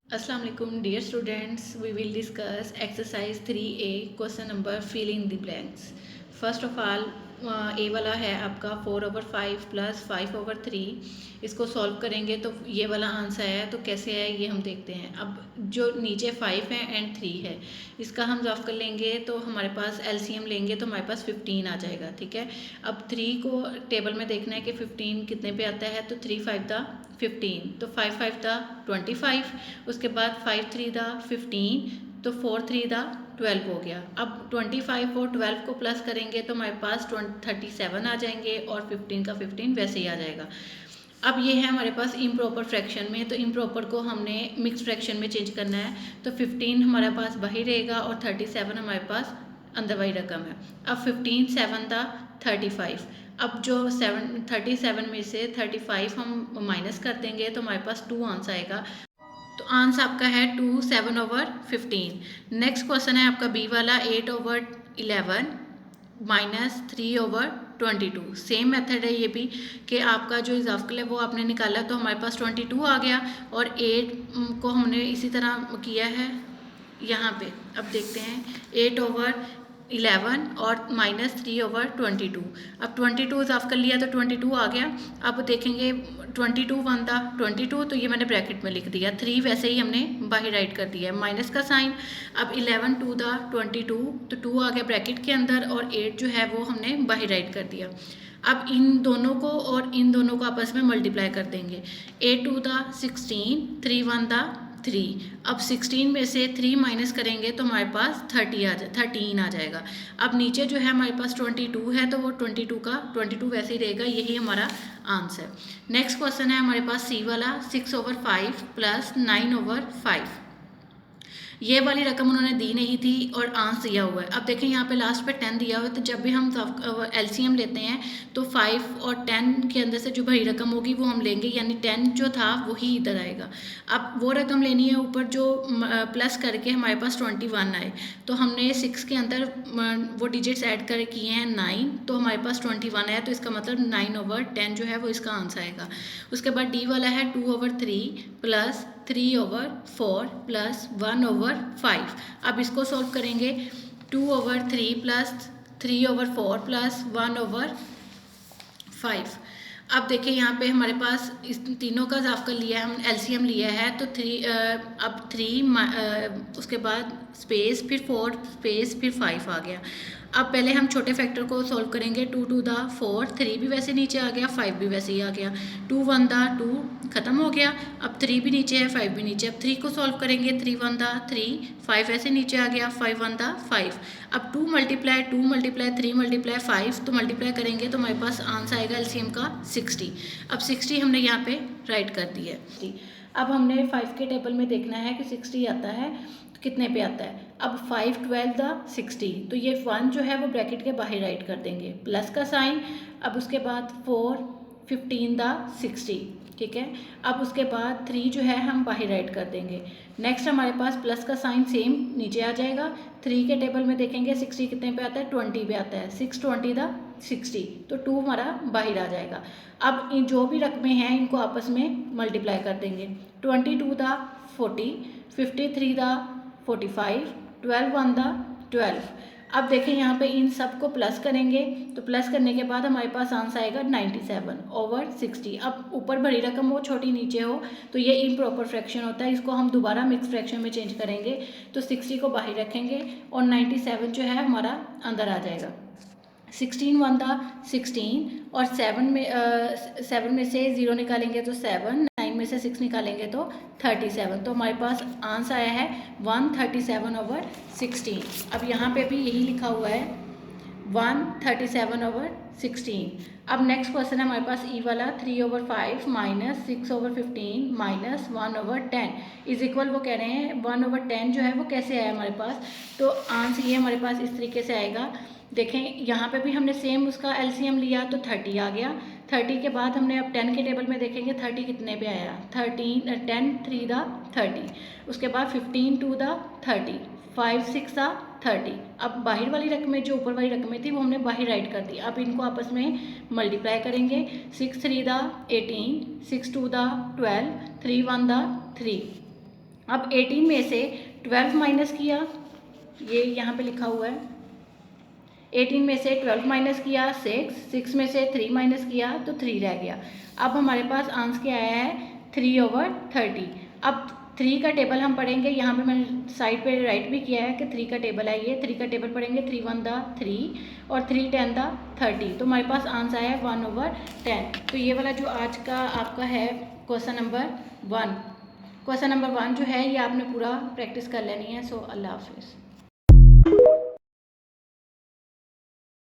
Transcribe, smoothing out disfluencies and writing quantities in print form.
अस्सलाम वालेकुम dear students, we will discuss exercise 3A question number fill in the blanks. First of all A वाला है आपका 4/5 plus 5/3। इसको सॉल्व करेंगे तो ये वाला आंसर है, तो कैसे है ये हम देखते हैं। अब जो नीचे 5 है एंड 3 है, इसका हम सॉल्व कर लेंगे तो हमारे पास एलसीएम लेंगे तो हमारे पास 15 आ जाएगा। ठीक है, अब 3 को टेबल में देखना है कि 15 कितने पे आता है, तो 3 5 द 15, तो 5 5 द 25, उसके बाद 5 3 द 15, तो 4 3 द 12 हो गया। अब 25 और 12 को प्लस करेंगे तो हमारे पास 37 आ जाएंगे और 15 का 15 वैसे ही आ जाएगा। अब ये है हमारे पास इम्प्रॉपर फ्रैक्शन में, तो इम्प्रॉपर को हमने मिक्स फ्रैक्शन में चेंज करना है, तो 15 हमारे पास बाहर रहेगा और 37 हमारे पास अंदर वाली रकम है। अब 15 7 द 35, अब जो 37 में से 35 हम माइनस कर देंगे तो हमारे पास 2 आंसर आएगा। तो आंसर आपका है 2 7/15। नेक्स्ट क्वेश्चन है आपका बी वाला 8/11 माइनस 3/22। सेम मेथड है ये भी कि आपका जो इजाफल है वो आपने निकाला तो हमारे पास 22 आ गया और 8 को हमने इसी तरह किया है यहाँ पे। अब देखते हैं 8/11 और माइनस 3/22। अब 22 इजाफ कर लिया तो 22 आ गया। अब देखेंगे 22 1 था 22, तो ये मैंने ब्रैकेट में लिख दिया। 3 वैसे ही हमने बाहर राइट कर दिया है, माइनस का साइन। अब 11 2 था 22, तो 2 आ गया ब्रैकेट के अंदर और 8 जो है वो हमने बाहर राइट कर दिया। अब इन दोनों को और इन दोनों को आपस में मल्टीप्लाई कर देंगे। 8 2 था 16, 3 1 था 3। अब 16 में से 3 माइनस करेंगे तो हमारे पास 13 आ जाएगा। अब नीचे जो है हमारे पास 22 है, तो वो 22 का 22 वैसे ही रहेगा, यही हमारा आंसर। नेक्स्ट क्वेश्चन है हमारे पास सी वाला 6/5 प्लस 9/5। ये वाली रकम उन्होंने दी नहीं थी और आंसर दिया हुआ है। अब देखें यहाँ पे लास्ट पे 10 दिया हुआ है, तो जब भी हम एलसीएम लेते हैं तो 5 और 10 के अंदर से जो बड़ी रकम होगी वो हम लेंगे, यानी 10 जो था वही इधर आएगा। अब वो रकम लेनी है ऊपर जो प्लस करके हमारे पास 21 आए, तो हमने 6 के अंदर वो डिजिट्स ऐड कर किए हैं 9, तो हमारे पास 21 है, तो इसका मतलब 9/10 जो है वो इसका आंसर आएगा। उसके बाद डी वाला है 2/3 प्लस 3/4 प्लस 1/5। अब इसको सॉल्व करेंगे 2/3 प्लस 3/4 प्लस 1/5। अब देखिए यहाँ पे हमारे पास इस तीनों का इजाफा लिया है, हम एलसीएम लिया है, तो 3 अब 3 उसके बाद स्पेस फिर 4 स्पेस फिर 5 आ गया। अब पहले हम छोटे फैक्टर को सॉल्व करेंगे। 2 2 दा 4, 3 भी वैसे नीचे आ गया, 5 भी वैसे ही आ गया। 2 1 दा 2 खत्म हो गया। अब 3 भी नीचे है, 5 भी नीचे। अब 3 को सॉल्व करेंगे। 3 1 दा 3, 5 ऐसे नीचे आ गया, 5 1 दा 5। अब 2 मल्टीप्लाई 3 मल्टीप्लाई 5, तो मल्टीप्लाई करेंगे तो हमारे पास आंसर आएगा एलसीएम का 60। अब 60 हमने यहाँ पे राइट कर दी है। अब हमने 5 के टेबल में देखना है कि 60 आता है तो कितने पे आता है। अब 5 12 द 60, तो ये 1 जो है वो ब्रैकेट के बाहर राइट कर देंगे, प्लस का साइन। अब उसके बाद 4 15 द 60, ठीक है। अब उसके बाद 3 जो है हम बाहर राइट कर देंगे। नेक्स्ट हमारे पास प्लस का साइन सेम नीचे आ जाएगा। 3 के टेबल में देखेंगे 60 कितने पे आता है, 20 पे आता है। 6 20 द 60, तो 2 हमारा बाहर आ जाएगा। अब इन जो भी रकमें हैं इनको आपस में मल्टीप्लाई कर देंगे। 22 द 40, 53 द 45, 12 1 द 12। अब देखें यहाँ पे इन सब को प्लस करेंगे, तो प्लस करने के बाद हमारे पास आंसर आएगा 97/60। अब ऊपर बड़ी रकम हो छोटी नीचे हो तो ये इम्प्रॉपर फ्रैक्शन होता है, इसको हम दोबारा मिक्स फ्रैक्शन में चेंज करेंगे, तो 60 को बाहर रखेंगे और 97 जो है हमारा अंदर आ जाएगा। 16 1 था 16 और 7 में से 0 निकालेंगे तो 7, 9 में से 6 निकालेंगे तो 37, तो हमारे पास आंसर आया है 137/16। अब यहाँ पे भी यही लिखा हुआ है 137/16। अब नेक्स्ट क्वेश्चन है हमारे पास ई वाला 3/5 माइनस 6/15 माइनस 1/10 इज इक्वल, वो कह रहे हैं 1/10 जो है वो कैसे आया हमारे पास, तो आंसर ये हमारे पास इस तरीके से आएगा। देखें यहाँ पे भी हमने सेम उसका एलसीएम लिया तो 30 आ गया। 30 के बाद हमने अब 10 के टेबल में देखेंगे 30 कितने पे आया, 10 3 दा 30, उसके बाद 15 2 दा 30, 5 6 दा 30। अब बाहर वाली रकमें जो ऊपर वाली रकमें थी वो हमने बाहर राइट कर दी। अब इनको आपस में मल्टीप्लाई करेंगे। 6 3 दा 18, 6 2 दा 12, 3 1 दा 3। अब 18 में से 12 माइनस किया, ये यहाँ पे लिखा हुआ है। 18 में से 12 माइनस किया 6 में से 3 माइनस किया तो 3 रह गया। अब हमारे पास आंसर क्या आया है 3/30। अब 3 का टेबल हम पढ़ेंगे, यहाँ पे मैंने साइड पे राइट भी किया है कि 3 का टेबल है ये। 3 का टेबल पढ़ेंगे 3 1 3 और 3 10 30, तो हमारे पास आंसर आया 1/10। तो ये वाला जो आज का आपका है क्वेश्चन नंबर 1 जो है ये आपने पूरा प्रैक्टिस कर लेनी है। सो अल्लाह हाफिज़।